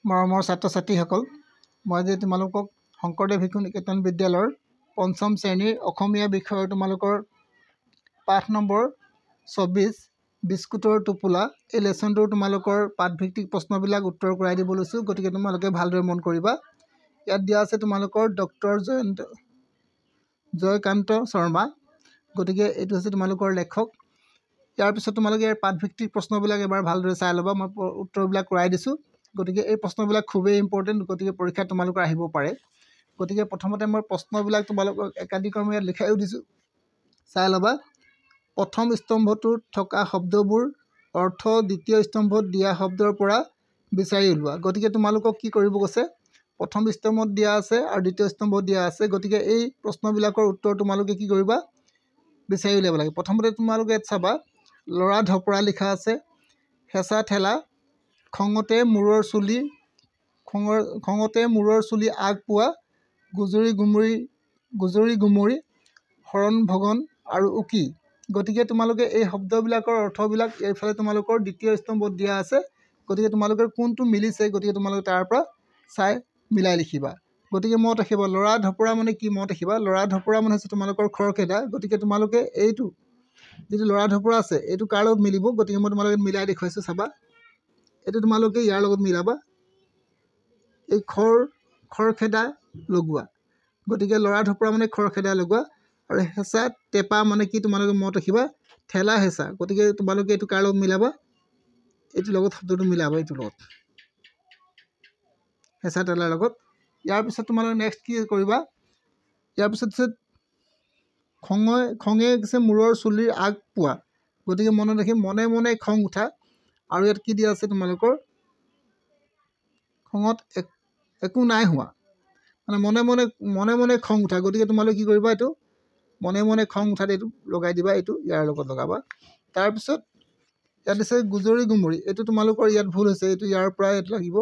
মৰমৰ ছাত্ৰ ছাত্ৰীসকল, মই যে তোমালোকক শংকৰদেৱ শিশু নিকেতন বিদ্যালয়ৰ পঞ্চম শ্ৰেণীৰ অসমীয়া বিষয়ৰ তোমালোকৰ পাঠ নম্বৰ 24 বিস্কুটৰ টোপোলা এই লেচনটোৰ তোমালোকৰ পাঠভিত্তিক প্ৰশ্নবিলাক উত্তৰ কৰাই দিব লৈছোঁ। গতিকে তোমালোকে ভালদৰে মন কৰিবা। ইয়াত দিয়া আছে তোমালোকৰ ডক্টৰ জয়কান্ত শৰ্মা। গতিকে এইটো হৈছে তোমালোকৰ লেখক। ইয়াৰ পিছত তোমালোকে ইয়াৰ পাঠভিত্তিক প্ৰশ্নবিলাক এবাৰ ভালদৰে চাই ল'বা। মই উত্তৰবিলাক কৰাই দিছোঁ। গতিকে এই প্ৰশ্নবিলাক খুবেই ইম্পৰ্টেণ্ট। গতিকে পৰীক্ষাত তোমালোকৰ আহিব পাৰে। গতিকে প্ৰথমতে মই প্ৰশ্নবিলাক তোমালোকক একাধিক্ৰমে ইয়াত লিখাইও দিছোঁ, চাই ল'বা। প্ৰথম স্তম্ভটোত থকা শব্দবোৰ অৰ্থ দ্বিতীয় স্তম্ভত দিয়া শব্দৰ পৰা বিচাৰি উলিওৱা। গতিকে তোমালোকক কি কৰিব কৈছে, প্ৰথম স্তম্ভত দিয়া আছে আৰু দ্বিতীয় স্তম্ভত দিয়া আছে। গতিকে এই প্ৰশ্নবিলাকৰ উত্তৰ তোমালোকে কি কৰিবা, বিচাৰি উলিয়াব লাগে। প্ৰথমতে তোমালোকে ইয়াত চাবা, ল'ৰা ধপৰা লিখা আছে, হেঁচা ঠেলা, খঙতে মূৰৰ চুলি আগ পোৱা, গুজৰি গুমৰি, হৰণ ভগন আৰু উকি। গতিকে তোমালোকে এই শব্দবিলাকৰ অৰ্থবিলাক এইফালে তোমালোকৰ দ্বিতীয় স্তম্ভত দিয়া আছে। গতিকে তোমালোকে কোনটো মিলিছে, গতিকে তোমালোকে তাৰ পৰা চাই মিলাই লিখিবা। গতিকে মনত ৰাখিবা, ল'ৰা ধপৰা মানে কি, মনত ৰাখিবা, ল'ৰা ধপৰা মানে হৈছে তোমালোকৰ খৰখেদা। গতিকে তোমালোকে এইটো যিটো ল'ৰা ধপৰা আছে, এইটো কাৰ লগত মিলিব, গতিকে মই তোমালোকে মিলাই দেখুৱাইছোঁ, চাবা। এইটো তোমালোকে ইয়াৰ লগত মিলাবা, এই খৰখেদা লগোৱা। গতিকে ল'ৰা ধপৰা মানে খৰখেদা লগোৱা। আৰু হেঁচা টেপা মানে কি, তোমালোকে মনত ৰাখিবা, ঠেলা হেঁচা। গতিকে তোমালোকে এইটো কাৰ লগত মিলাবা, এইটোৰ লগত শব্দটো মিলাবা, এইটোৰ লগত, হেঁচা টেলাৰ লগত। ইয়াৰ পিছত তোমালোকে নেক্সট কি কৰিবা, ইয়াৰ পিছত খঙে কৈছে মূৰৰ চুলিৰ আগ পোৱা। গতিকে মনত ৰাখি মনে মনে খং উঠা। আৰু ইয়াত কি দিয়া আছে তোমালোকৰ, খঙত একো নাই হোৱা, মানে মনে মনে খং উঠা। গতিকে তোমালোকে কি কৰিবা, এইটো মনে মনে খং উঠাত এইটো লগাই দিবা, এইটো ইয়াৰ লগত লগাবা। তাৰপিছত ইয়াত দিছে গুজৰি গুমৰি। এইটো তোমালোকৰ ইয়াত ভুল হৈছে, এইটো ইয়াৰ পৰা এইটো লাগিব,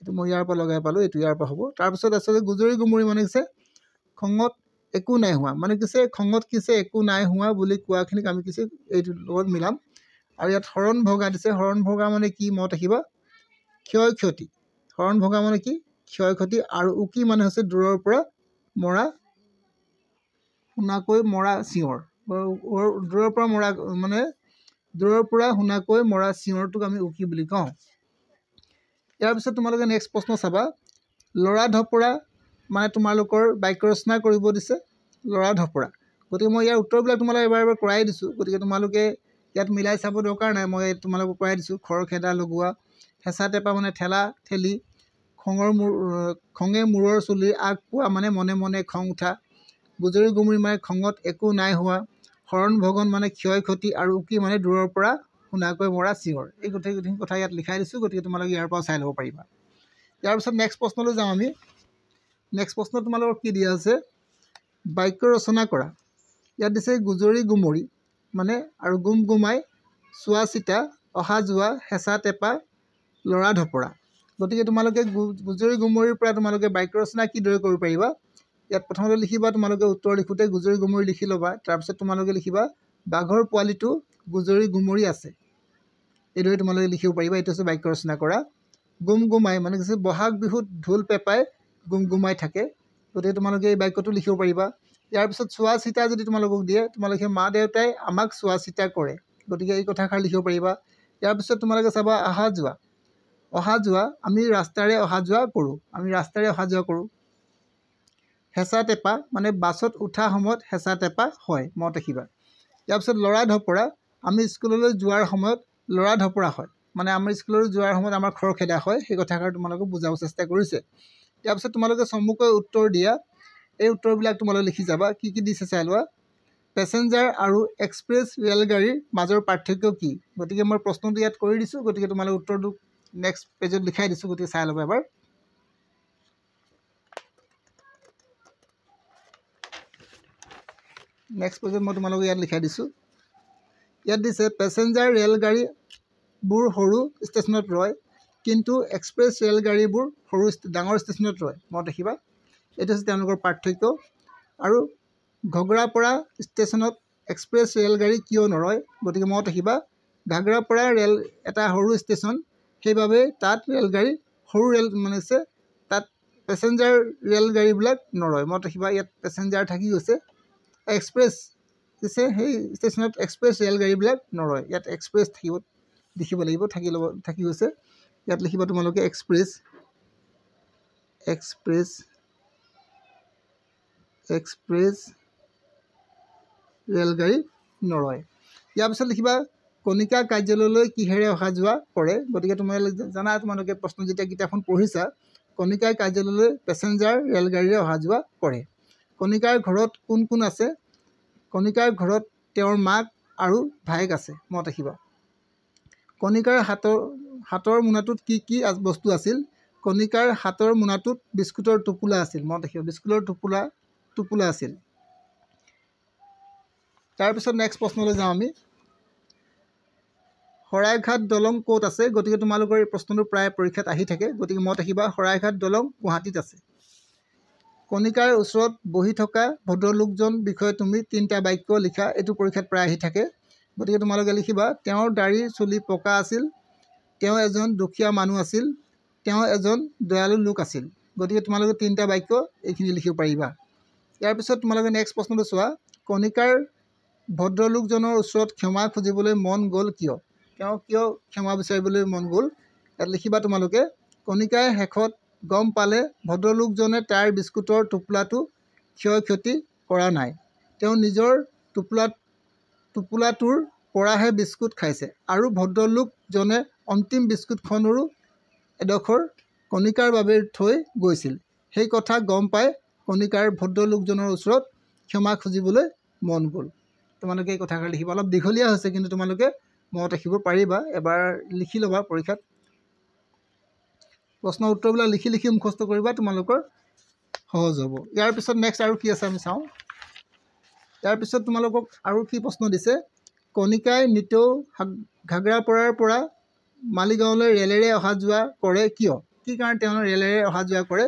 এইটো মই ইয়াৰ পৰা লগাই পালোঁ, এইটো ইয়াৰ পৰা হ'ব। তাৰপিছত আছে গুজৰি গুমৰি মানে কৈছে খঙত একো নাই হোৱা, মানে কৈছে খঙত কিছে একো নাই হোৱা বুলি কোৱাখিনিক আমি কিছু এইটোৰ লগত মিলাম। আৰু ইয়াত হৰণ ভগা দিছে, হৰণ ভগা মানে কি, মনত ৰাখিবা, ক্ষয় ক্ষতি। হৰণ ভগা মানে কি, ক্ষয় ক্ষতি। আৰু উকি মানে হৈছে দূৰৰ পৰা মৰা, শুনাকৈ মৰা চিঞৰ। দূৰৰ পৰা মৰা মানে দূৰৰ পৰা শুনাকৈ মৰা চিঞৰটোক আমি উকি বুলি কওঁ। ইয়াৰ পিছত তোমালোকে নেক্সট প্ৰশ্ন চাবা, ল'ৰা ধপৰা মানে তোমালোকৰ বাক্য ৰচনা কৰিব দিছে, ল'ৰা ধপৰা। গতিকে মই ইয়াৰ উত্তৰবিলাক তোমালোকে এবাৰ কৰাই দিছোঁ। গতিকে তোমালোকে ইয়াত মিলাই চাব দৰকাৰ নাই, মই তোমালোকক কৰাই দিছোঁ। খৰখেদা লগোৱা, হেঁচা টেপা মানে ঠেলা ঠেলি, খঙে মূৰৰ চুলিৰ আগ পোৱা মানে মনে মনে খং উঠা, গুজৰি গুমৰি মানে খঙত একো নাই হোৱা, হৰণ ভগন মানে ক্ষয় ক্ষতি, আৰু উকি মানে দূৰৰ পৰা শুনাকৈ মৰা চিঞৰ। এই গোটেইখিনি কথা ইয়াত লিখাই দিছোঁ। গতিকে তোমালোকে ইয়াৰ পৰা চাই ল'ব পাৰিবা। ইয়াৰ পিছত নেক্সট প্ৰশ্নলৈ যাওঁ আমি। নেক্সট প্ৰশ্ন তোমালোকৰ কি দিয়া আছে, বাক্য ৰচনা কৰা। ইয়াত দিছে গুজৰি গুমৰি মানে আৰু গুম গুমাই, চোৱা চিতা, অহা যোৱা, হেঁচা টেপা, ল'ৰা ধপৰা। গতিকে তোমালোকে গুজৰি গুমৰিৰ পৰা তোমালোকে বাক্য ৰচনা কিদৰে কৰিব পাৰিবা, ইয়াত প্ৰথমতে লিখিবা, তোমালোকে উত্তৰ লিখোঁতে গুজৰি গুমৰি লিখি ল'বা। তাৰপিছত তোমালোকে লিখিবা, বাঘৰ পোৱালিটো গুজৰি গুমৰি আছে। এইদৰে তোমালোকে লিখিব পাৰিবা। এইটো হৈছে বাক্য ৰচনা কৰা। গুম গুমাই মানে কিছু বহাগ বিহুত ঢোল পেঁপাই গুম গুমাই থাকে। গতিকে তোমালোকে এই বাক্যটো লিখিব পাৰিবা। ইয়াৰ পিছত চোৱা চিতা যদি তোমালোকক দিয়ে, তোমালোকে মা দেউতাই আমাক চোৱা চিতা কৰে। গতিকে এই কথাষাৰ লিখিব পাৰিবা। ইয়াৰ পিছত তোমালোকে চাবা, অহা যোৱা, আমি ৰাস্তাৰে অহা যোৱা কৰোঁ। হেঁচা টেপা মানে বাছত উঠা সময়ত হেঁচা টেপা হয়, মনত ৰাখিবা। ইয়াৰ পিছত ল'ৰা ধপৰা, আমি স্কুললৈ যোৱাৰ সময়ত ল'ৰা ধপৰা হয়, মানে আমাৰ স্কুললৈ যোৱাৰ সময়ত আমাৰ খৰখেদা হয়। সেই কথাষাৰ তোমালোকক বুজাব চেষ্টা কৰিছে। ইয়াৰ পিছত তোমালোকে চমুকৈ উত্তৰ দিয়া। এই উত্তৰবিলাক তোমালোকে লিখি যাবা। কি কি দিছে চাই লোৱা। পেচেঞ্জাৰ আৰু এক্সপ্ৰেছ ৰেলগাড়ীৰ মাজৰ পাৰ্থক্য কি? গতিকে মই প্ৰশ্নটো ইয়াত কৰি দিছোঁ। গতিকে তোমালোকে উত্তৰটো নেক্সট পেজত লিখাই দিছোঁ। গতিকে চাই ল'বা এবাৰ। নেক্সট পেজত মই তোমালোকে ইয়াত লিখাই দিছোঁ। ইয়াত দিছে পেচেঞ্জাৰ ৰেলগাড়ীবোৰ সৰু ষ্টেচনত ৰয়, কিন্তু এক্সপ্ৰেছ ৰেলগাড়ীবোৰ ডাঙৰ ষ্টেচনত ৰয়, মনত ৰাখিবা। এইটো হৈছে তেওঁলোকৰ পাৰ্থক্য। আৰু ঘগ্ৰাপাৰা ষ্টেচনত এক্সপ্ৰেছ ৰেলগাড়ী কিয় নৰয়? গতিকে মনত ৰাখিবা, ঘাগ্ৰাপাৰা ৰেল এটা সৰু ষ্টেচন, সেইবাবে তাত ৰেলগাড়ী সৰু ৰেল মানে আছে তাত পেচেঞ্জাৰ ৰেলগাড়ীবিলাক নৰয় মনত ৰাখিবা ইয়াত পেচেঞ্জাৰ থাকি গৈছে এক্সপ্ৰেছ দিছে সেই ষ্টেচনত এক্সপ্ৰেছ ৰেলগাড়ীবিলাক নৰয় ইয়াত এক্সপ্ৰেছ থাকিব দেখিব লাগিব থাকি গৈছে ইয়াত লিখিবা তোমালোকে এক্সপ্ৰেছ ৰেলগাড়ী নৰয় ইয়াৰ পিছত লিখিবা কণিকা কাৰ্যালয়লৈ কিহেৰে অহা যোৱা কৰে গতিকে তোমালোকে জানা তোমালোকে প্ৰশ্ন যেতিয়া কিতাপখন পঢ়িছা কণিকাৰ কাৰ্যালয়লৈ পেচেঞ্জাৰ ৰেলগাড়ীৰে অহা যোৱা কৰে কণিকাৰ ঘৰত কোন কোন আছে কণিকাৰ ঘৰত তেওঁৰ মাক আৰু ভায়েক আছে মনত ৰাখিবা কণিকাৰ হাতৰ মোনাটোত কি কি বস্তু আছিল কণিকাৰ হাতৰ মোনাটোত বিস্কুটৰ টোপোলা আছিল মনত ৰাখিবা বিস্কুটৰ টোপোলা আছিল তাৰপিছত নেক্সট প্ৰশ্নলৈ যাওঁ আমি শৰাইঘাট দলং ক'ত আছে গতিকে তোমালোকৰ এই প্ৰশ্নটো প্ৰায় পৰীক্ষাত আহি থাকে গতিকে মনত ৰাখিবা শৰাইঘাট দলং গুৱাহাটীত আছে কণিকাৰ ওচৰত বহি থকা ভদ্ৰলোকজন বিষয়ে তুমি 3টা বাক্য লিখা এইটো পৰীক্ষাত প্ৰায় আহি থাকে গতিকে তোমালোকে লিখিবা তেওঁৰ দাড়ি চুলি পকা আছিল তেওঁ এজন দুখীয়া মানুহ আছিল তেওঁ এজন দয়ালু লোক আছিল গতিকে তোমালোকে 3টা বাক্য এইখিনি লিখিব পাৰিবা ইয়াৰ পিছত তোমালোকে নেক্সট প্ৰশ্নটো চোৱা কণিকাৰ ভদ্ৰলোকজনৰ ওচৰত ক্ষমা খুজিবলৈ মন গ'ল কিয় তেওঁ কিয় ক্ষমা বিচাৰিবলৈ মন গ'ল ইয়াত লিখিবা তোমালোকে কণিকাই শেষত গম পালে ভদ্ৰলোকজনে তাৰ বিস্কুটৰ টোপোলাটো ক্ষতি কৰা নাই তেওঁ নিজৰ টোপোলাটোৰ পৰাহে বিস্কুট খাইছে আৰু ভদ্ৰলোকজনে অন্তিম বিস্কুটখনৰো এডোখৰ কণিকাৰ বাবে থৈ গৈছিল সেই কথা গম পাই কণিকাৰ ভদ্ৰলোকজনৰ ওচৰত ক্ষমা খুজিবলৈ মন গ'ল তোমালোকে এই কথাষাৰ লিখিবা অলপ দীঘলীয়া হৈছে কিন্তু তোমালোকে মনত ৰাখিব পাৰিবা এবাৰ লিখি ল'বা পৰীক্ষাত প্ৰশ্ন উত্তৰবিলাক লিখি মুখস্থ কৰিবা তোমালোকৰ সহজ হ'ব ইয়াৰ পিছত নেক্সট আৰু কি আছে আমি চাওঁ ইয়াৰ পিছত তোমালোকক আৰু কি প্ৰশ্ন দিছে কণিকাই নিতৌ ঘাগৰাপাৰাৰ পৰা মালিগাঁৱলৈ ৰেলেৰে অহা যোৱা কৰে কিয় কি কাৰণে তেওঁ ৰেলেৰে অহা যোৱা কৰে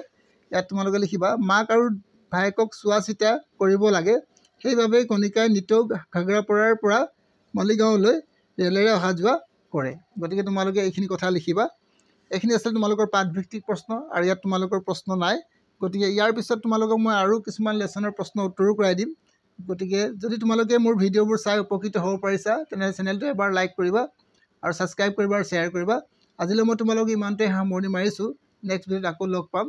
ইয়াত তোমালোকে লিখিবা মাক আৰু ভায়েকক চোৱা চিতা কৰিব লাগে সেইবাবে কণিকাই নিতৌ ঘাগৰাপাৰাৰ পৰা মালিগাঁৱলৈ ৰেলেৰে অহা যোৱা কৰে গতিকে তোমালোকে এইখিনি কথা লিখিবা এইখিনি আছিল তোমালোকৰ পাঠভিত্তিক প্ৰশ্ন আৰু ইয়াত তোমালোকৰ প্ৰশ্ন নাই গতিকে ইয়াৰ পিছত তোমালোকক মই আৰু কিছুমান লেছনৰ প্ৰশ্ন উত্তৰো কৰাই দিম গতিকে যদি তোমালোকে মোৰ ভিডিঅ'বোৰ চাই উপকৃত হ'ব পাৰিছা তেনেহ'লে চেনেলটো এবাৰ লাইক কৰিবা আৰু ছাবস্ক্ৰাইব কৰিবা আৰু শ্বেয়াৰ কৰিবা আজিলৈ মই তোমালোকক ইমানতে সামৰণি মাৰিছোঁ নেক্সট ভিডিঅ'ত আকৌ লগ পাম